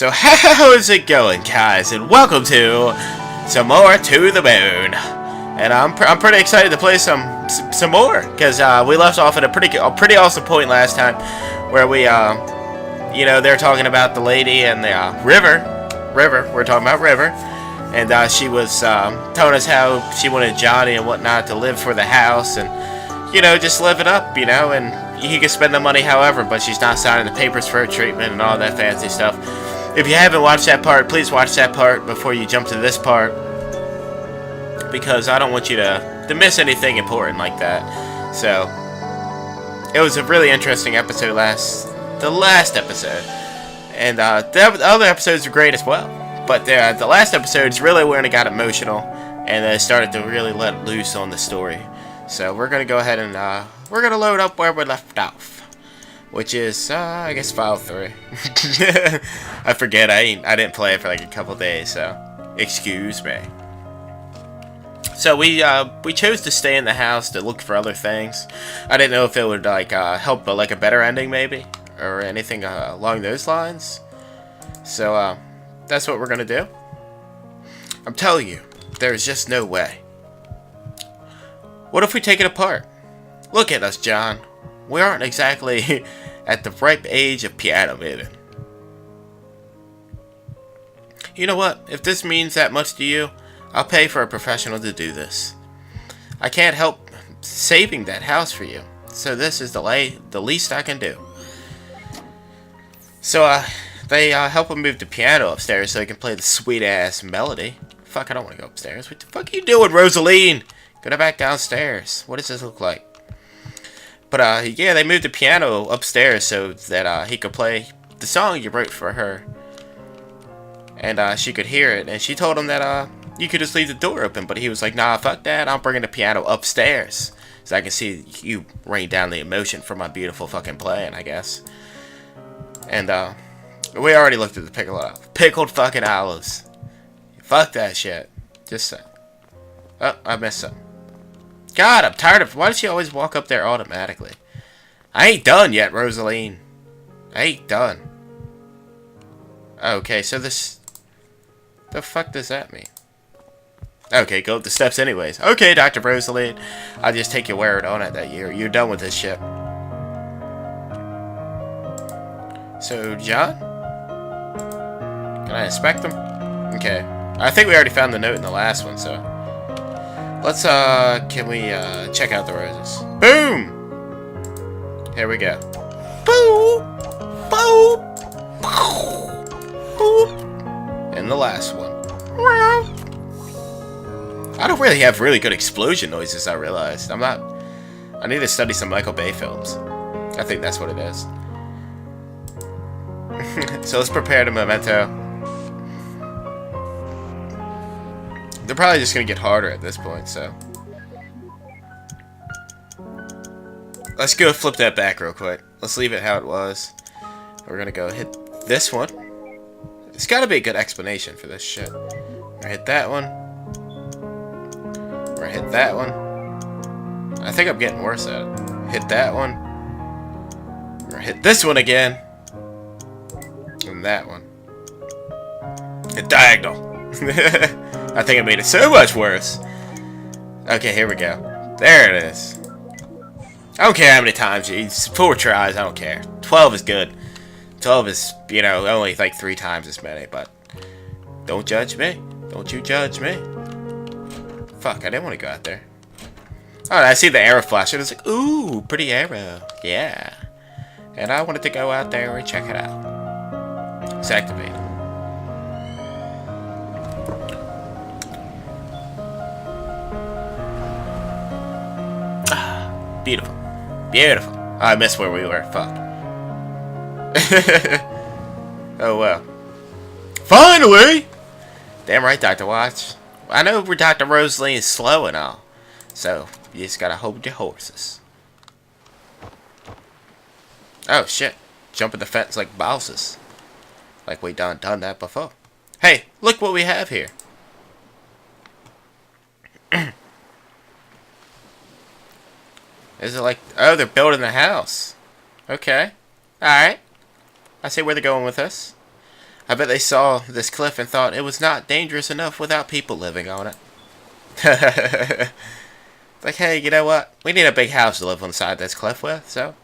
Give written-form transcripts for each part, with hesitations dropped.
So how is it going, guys? And welcome to some more To the Moon. And I'm pretty excited to play some more because we left off at a pretty awesome point last time, where we you know, they're talking about the lady and the River. We're talking about River, and she was telling us how she wanted Johnny and whatnot to live for the house and, you know, just live it up, you know, and he can spend the money however, but she's not signing the papers for her treatment and all that fancy stuff. If you haven't watched that part, please watch that part before you jump to this part, because I don't want you to miss anything important like that. So it was a really interesting episode the last episode, and the other episodes are great as well, but the last episode's really when it got emotional and it started to really let loose on the story. So we're gonna go ahead and we're gonna load up where we left off, which is I guess file 3. I forget, I didn't play it for like a couple days, so excuse me. So we chose to stay in the house to look for other things. I didn't know if it would like help like a better ending maybe, or anything along those lines. So that's what we're gonna do. I'm telling you, there's just no way. What if we take it apart? Look at us, John. We aren't exactly at the ripe age of piano moving. You know what? If this means that much to you, I'll pay for a professional to do this. I can't help saving that house for you, so this is the least I can do. So they help him move the piano upstairs so he can play the sweet ass melody. Fuck, I don't want to go upstairs. What the fuck are you doing, Rosaline? Go back downstairs. What does this look like? But yeah, they moved the piano upstairs so that he could play the song you wrote for her, and she could hear it. And she told him that you could just leave the door open, but he was like, nah, fuck that. I'm bringing the piano upstairs so I can see you rain down the emotion from my beautiful fucking playing, I guess. And we already looked at the pickled fucking olives. Fuck that shit. Just saying. Oh, I missed some. God, I'm tired of... Why does she always walk up there automatically? I ain't done yet, Rosaline. I ain't done. Okay, so this... The fuck does that mean? Okay, go up the steps anyways. Okay, Dr. Rosaline. I'll just take your word on it that you're done with this shit. So, John? Can I inspect them? Okay. I think we already found the note in the last one, so... Let's, can we, check out the roses? Boom! Here we go. Boom! Boom! Boom! And the last one. I don't really have really good explosion noises, I realized. I need to study some Michael Bay films. I think that's what it is. So let's prepare the memento. They're probably just gonna get harder at this point, so let's go flip that back real quick. Let's leave it how it was. We're gonna go hit this one. It's gotta be a good explanation for this shit. We're gonna hit that one. We're gonna hit that one. I think I'm getting worse at it. Hit that one. We're gonna hit this one again. And that one. Hit diagonal. I think I made it so much worse. Okay, here we go. There it is. I don't care how many times you... 4 tries, I don't care. 12 is good. 12 is, you know, only like 3 times as many, but... Don't judge me. Don't you judge me. Fuck, I didn't want to go out there. Oh, I see the arrow flash. It was like, ooh, pretty arrow. Yeah. And I wanted to go out there and check it out. It's activated. Beautiful. Beautiful. Oh, I missed where we were. Fuck. Oh, well. Finally! Damn right, Dr. Watts. I know we're Dr. Rosaline is slow and all. So, you just gotta hold your horses. Oh, shit. Jumping the fence like bosses. Like we done that before. Hey, look what we have here. Is it like... Oh, they're building the house. Okay. Alright. I see where they're going with this. I bet they saw this cliff and thought it was not dangerous enough without people living on it. Like, hey, you know what? We need a big house to live inside this cliff with, so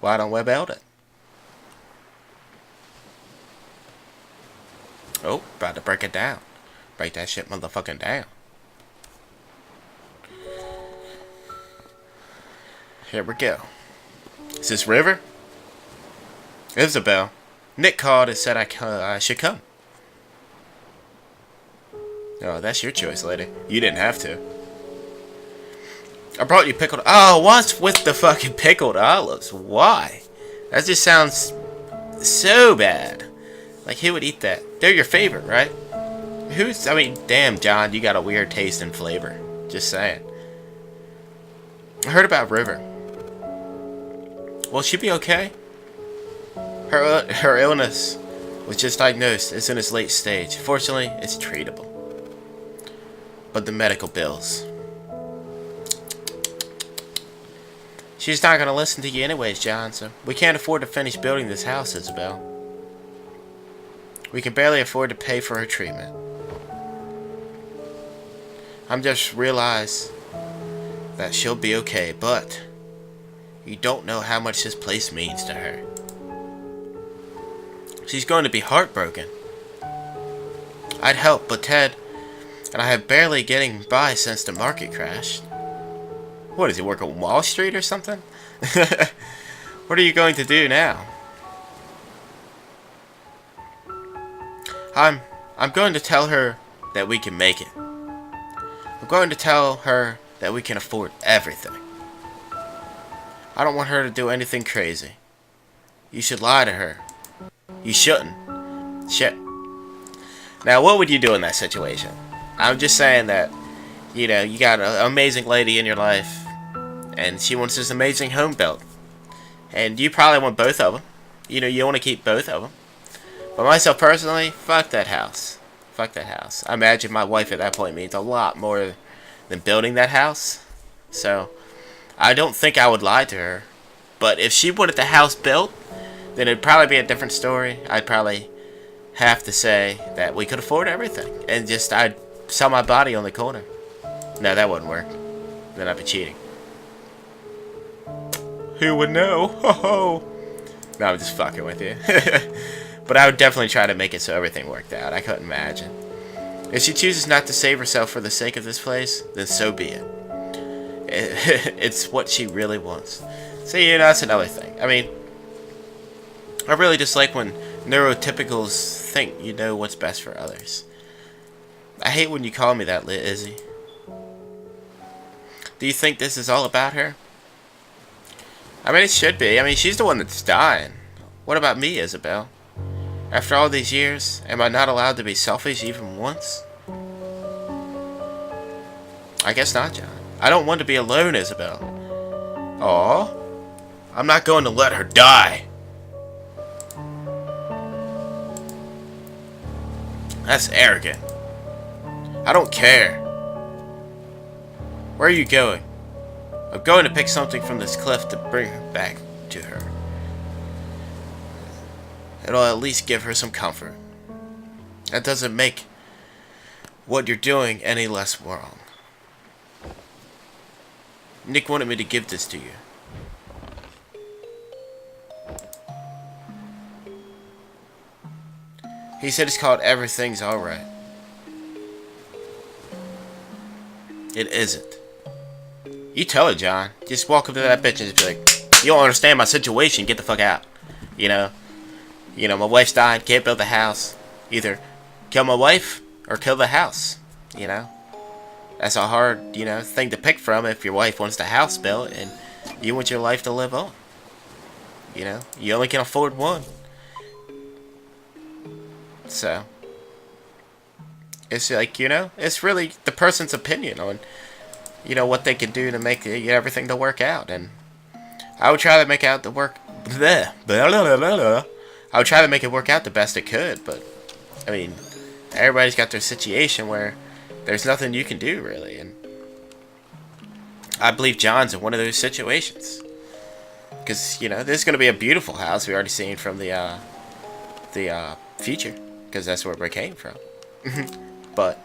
why don't we build it? Oh, about to break it down. Break that shit motherfucking down. Here we go. Is this River? Isabel. Nick called and said I should come. Oh, that's your choice, lady. You didn't have to. I brought you pickled. Oh, what's with the fucking pickled olives? Why? That just sounds so bad. Like, who would eat that? They're your favorite, right? I mean, damn, John, you got a weird taste and flavor. Just saying. I heard about River. Will she be okay? Her illness was just diagnosed. It's in its late stage. Fortunately, it's treatable. But the medical bills. She's not going to listen to you anyways, John, so we can't afford to finish building this house, Isabel. We can barely afford to pay for her treatment. I'm just realized that she'll be okay, but you don't know how much this place means to her. She's going to be heartbroken. I'd help, but Ted and I have barely getting by since the market crashed. What, does he work on Wall Street or something? What are you going to do now? I'm going to tell her that we can make it. I'm going to tell her that we can afford everything. I don't want her to do anything crazy. You should lie to her. You shouldn't. Shit. Now, what would you do in that situation? I'm just saying that, you know, you got an amazing lady in your life, and she wants this amazing home built. And you probably want both of them. You know, you want to keep both of them. But myself personally, fuck that house. Fuck that house. I imagine my wife at that point means a lot more than building that house. So, I don't think I would lie to her. But if she wanted the house built, then it'd probably be a different story. I'd probably have to say that we could afford everything. And just, I'd sell my body on the corner. No, that wouldn't work. Then I'd be cheating. Who would know? Ho ho! No, I'm just fucking with you. But I would definitely try to make it so everything worked out. I couldn't imagine. If she chooses not to save herself for the sake of this place, then so be it. It's what she really wants. See, you know, that's another thing. I mean, I really dislike when neurotypicals think you know what's best for others. I hate when you call me that, Izzy. Do you think this is all about her? I mean, it should be. I mean, she's the one that's dying. What about me, Isabel? After all these years, am I not allowed to be selfish even once? I guess not, John. I don't want to be alone, Isabel. Aw. I'm not going to let her die. That's arrogant. I don't care. Where are you going? I'm going to pick something from this cliff to bring her back to her. It'll at least give her some comfort. That doesn't make what you're doing any less wrong. Nick wanted me to give this to you. He said it's called Everything's Alright. It isn't. You tell her, John. Just walk up to that bitch and just be like, you don't understand my situation, get the fuck out. You know? You know, my wife's dying, can't build the house. Either kill my wife or kill the house. You know? That's a hard, you know, thing to pick from if your wife wants the house built and you want your life to live on. You know? You only can afford one. So, it's like, you know, it's really the person's opinion on, you know, what they can do to make everything to work out. And I would try to make out the work. I would try to make it work out the best it could, but I mean, everybody's got their situation where there's nothing you can do really, and I believe John's in one of those situations. Because, you know, this is going to be a beautiful house. We already seen from the future. because that's where we came from. but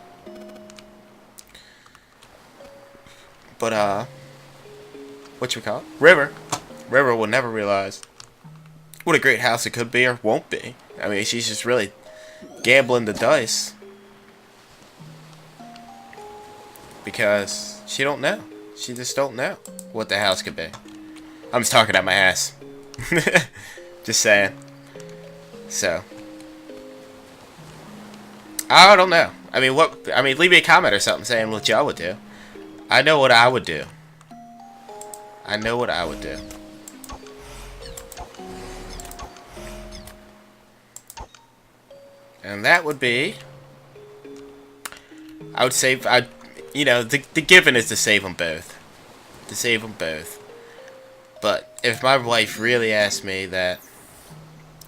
what you call it? River will never realize what a great house it could be or won't be. I mean, she's just really gambling the dice because she don't know. She just don't know what the house could be. I'm just talking out my ass. Just saying. So, I don't know. I mean, leave me a comment or something saying what y'all would do. I know what I would do. I know what I would do. And that would be, I would save, you know, the given is to save them both. To save them both. But if my wife really asked me that,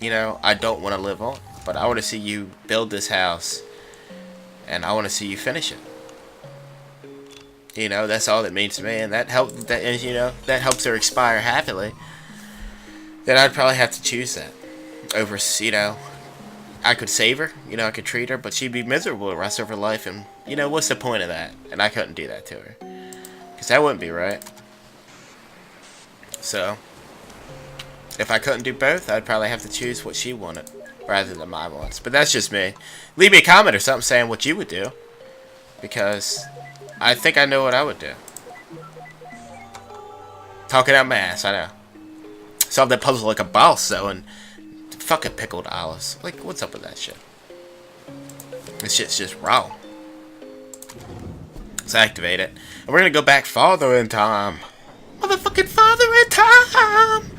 you know, I don't want to live on, but I want to see you build this house, and I want to see you finish it. You know, that's all that means to me, and that helps her expire happily. Then I'd probably have to choose that over, you know, I could save her, you know, I could treat her, but she'd be miserable the rest of her life, and, you know, what's the point of that? And I couldn't do that to her. Because that wouldn't be right. So, if I couldn't do both, I'd probably have to choose what she wanted, rather than my wants. But that's just me. Leave me a comment or something saying what you would do. Because I think I know what I would do. Talking out my ass, I know. Solve that puzzle like a boss, though, and fucking pickled olives. Like, what's up with that shit? This shit's just wrong. Let's activate it. And we're gonna go back farther in time. Motherfucking farther in time!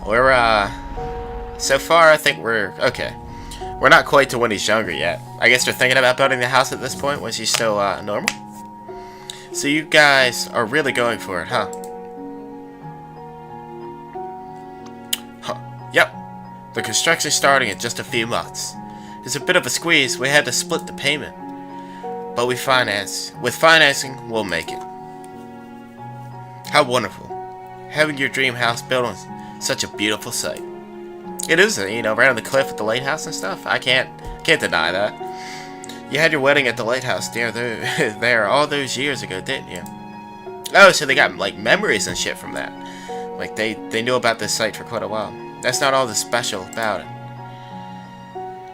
We're, so far, I think we're, okay. We're not quite to when he's younger yet. I guess they're thinking about building the house at this point when she's still, normal. So you guys are really going for it, huh? Yep. The construction's starting in just a few months. It's a bit of a squeeze. We had to split the payment. But with financing, we'll make it. How wonderful. Having your dream house built on such a beautiful site. It is, you know, right on the cliff at the lighthouse and stuff. I can't deny that. You had your wedding at the lighthouse there all those years ago, didn't you? Oh, so they got, like, memories and shit from that. Like, they knew about this site for quite a while. That's not all that's special about it.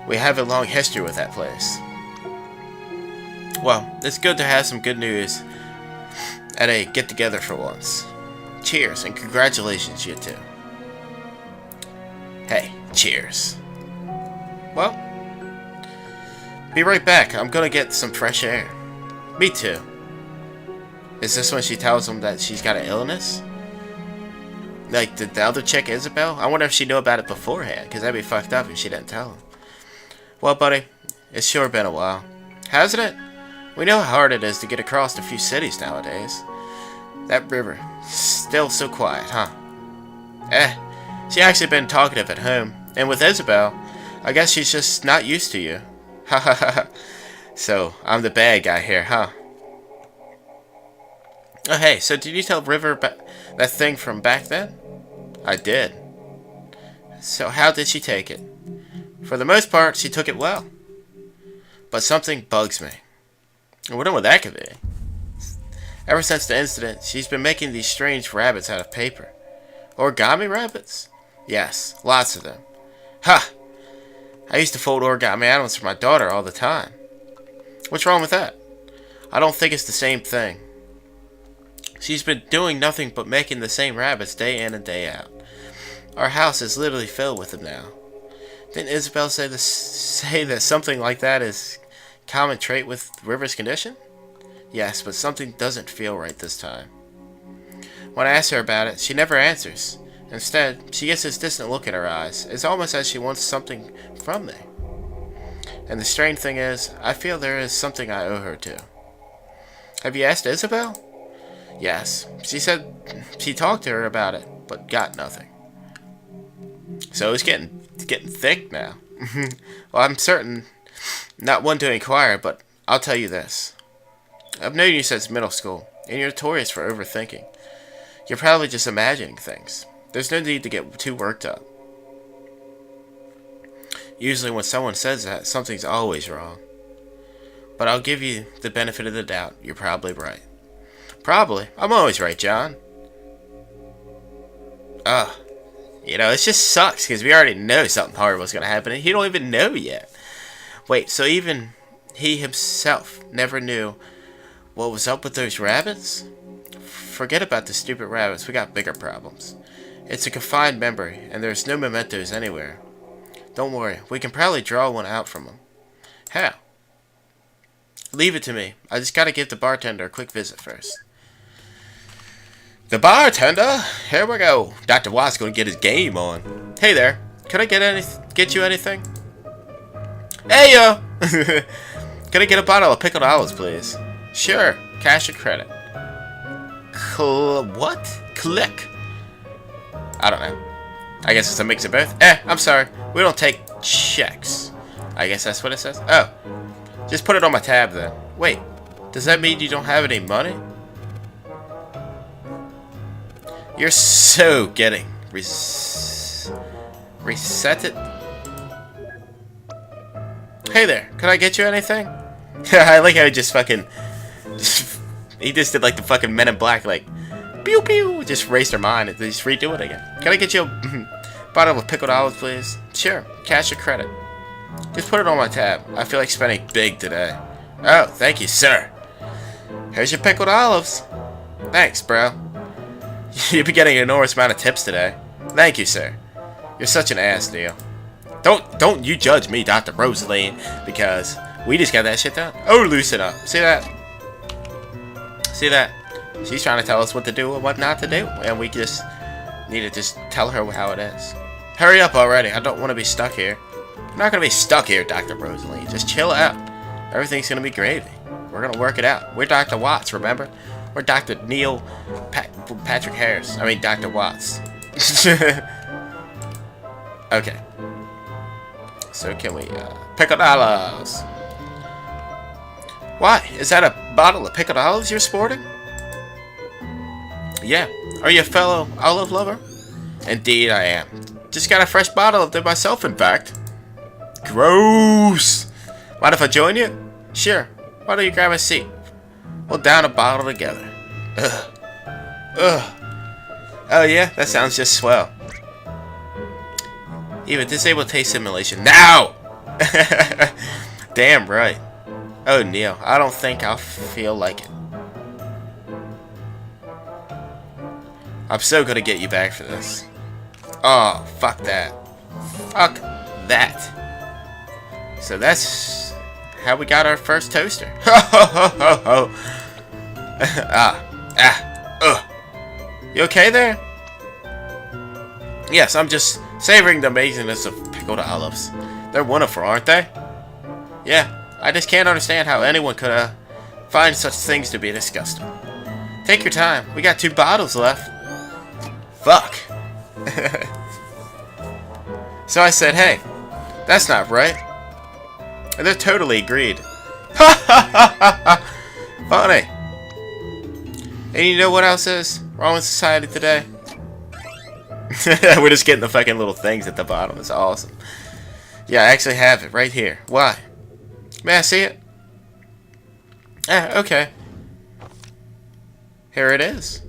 We have a long history with that place. Well, it's good to have some good news at a get-together for once. Cheers, and congratulations, you two. Hey, cheers. Well, be right back. I'm gonna get some fresh air. Me too. Is this when she tells him that she's got an illness? Like, did the other chick, Isabel? I wonder if she knew about it beforehand, because that'd be fucked up if she didn't tell him. Well, buddy, it's sure been a while. Hasn't it? We know how hard it is to get across a few cities nowadays. That river, still so quiet, huh? She actually been talkative at home, and with Isabel, I guess she's just not used to you. Ha ha ha. So, I'm the bad guy here, huh? Oh hey, so did you tell River that thing from back then? I did. So how did she take it? For the most part, she took it well. But something bugs me. I wonder what that could be. Ever since the incident, she's been making these strange rabbits out of paper. Origami rabbits? Yes, lots of them. Ha! I used to fold origami animals for my daughter all the time. What's wrong with that? I don't think it's the same thing. She's been doing nothing but making the same rabbits day in and day out. Our house is literally filled with them now. Didn't Isabel say that something like that is a common trait with River's condition? Yes, but something doesn't feel right this time. When I ask her about it, she never answers. Instead, she gets this distant look in her eyes. It's almost as she wants something from me. And the strange thing is, I feel there is something I owe her to. Have you asked Isabel? Yes. She said she talked to her about it, but got nothing. So it's getting thick now. Well, I'm certain not one to inquire, but I'll tell you this. I've known you since middle school, and you're notorious for overthinking. You're probably just imagining things. There's no need to get too worked up. Usually when someone says that, something's always wrong. But I'll give you the benefit of the doubt. You're probably right. Probably. I'm always right, John. You know, it just sucks because we already know something horrible is going to happen and he don't even know yet. Wait, so even he himself never knew what was up with those rabbits? Forget about the stupid rabbits. We got bigger problems. It's a confined memory and there's no mementos anywhere. Don't worry. We can probably draw one out from him. How? Leave it to me. I just got to give the bartender a quick visit first. The bartender? Here we go. Dr. Watt's going to get his game on. Hey there. Could I get you anything? Hey, yo! Could I get a bottle of pickled olives, please? Sure. Cash or credit? What? Click? I don't know. I guess it's a mix of both. I'm sorry. We don't take checks. I guess that's what it says. Oh. Just put it on my tab then. Wait. Does that mean you don't have any money? You're so getting reset it. Hey there, could I get you anything? I like how he just fucking he just did like the fucking Men in Black, like pew pew, just erased her mind and just redo it again. Can I get you a bottle of pickled olives, please? Sure, cash or credit? Just put it on my tab. I feel like spending big today. Oh, thank you, sir. Here's your pickled olives. Thanks, bro. You'll be getting an enormous amount of tips today. Thank you, sir. You're such an ass, Neil. Don't you judge me, Dr. Rosaline, because we just got that shit done. Oh, loosen up. See that? See that? She's trying to tell us what to do and what not to do, and we just need to just tell her how it is. Hurry up already. I don't want to be stuck here. I'm not going to be stuck here, Dr. Rosaline. Just chill out. Everything's going to be gravy. We're going to work it out. We're Dr. Watts, remember? We're Dr. Neil Patrick Harris. I mean, Dr. Watts. Okay. So can we, pickled olives. Why? Is that a bottle of pickled olives you're sporting? Yeah. Are you a fellow olive lover? Indeed I am. Just got a fresh bottle of them myself, in fact. Gross. Mind if I join you? Sure. Why don't you grab a seat? We'll down a bottle together. Ugh. Ugh. Oh yeah, that sounds just swell. Even disable taste simulation now. Damn right. Oh Neil, I don't think I'll feel like it. I'm so gonna get you back for this. Oh, fuck that. Fuck that. So that's how we got our first toaster. Ho ho ho ho ho. You okay there? Yes, I'm just savoring the amazingness of pickled olives. They're wonderful, aren't they? Yeah, I just can't understand how anyone could find such things to be disgusting. Take your time. We got 2 bottles left. Fuck. So I said, hey, that's not right. And they totally agreed. Ha ha ha ha ha. Funny. And you know what else is wrong with society today? We're just getting the fucking little things at the bottom. It's awesome. Yeah, I actually have it right here. Why? May I see it? Okay. Here it is.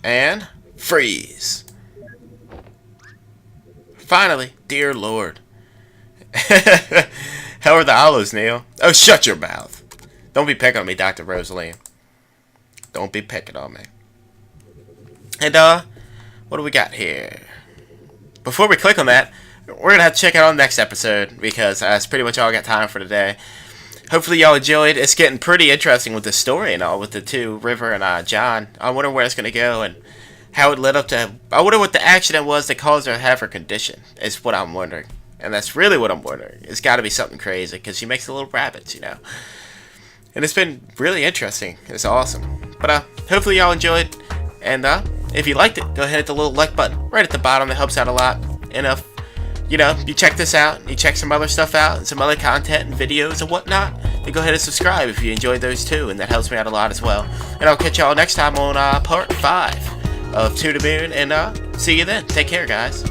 And freeze. Finally, dear Lord. How are the olives, Neil? Oh, shut your mouth. Don't be picking on me, Dr. Rosaline. Don't be picking on me. And, what do we got here? Before we click on that, we're going to have to check out the next episode, because that's pretty much all I got time for today. Hopefully y'all enjoyed. It's getting pretty interesting with the story and all, with the 2, River and John. I wonder where it's going to go and how it led up to... I wonder what the accident was that caused her to have her condition, is what I'm wondering. And that's really what I'm wondering. It's got to be something crazy, because she makes the little rabbits, you know. And it's been really interesting. It's awesome. But hopefully y'all enjoyed. And if you liked it, go ahead and hit the little like button right at the bottom. It helps out a lot. And if you know, you check this out, you check some other stuff out, and some other content and videos and whatnot, then go ahead and subscribe if you enjoyed those too, and that helps me out a lot as well. And I'll catch y'all next time on part 5 of To The Moon, and see you then. Take care, guys.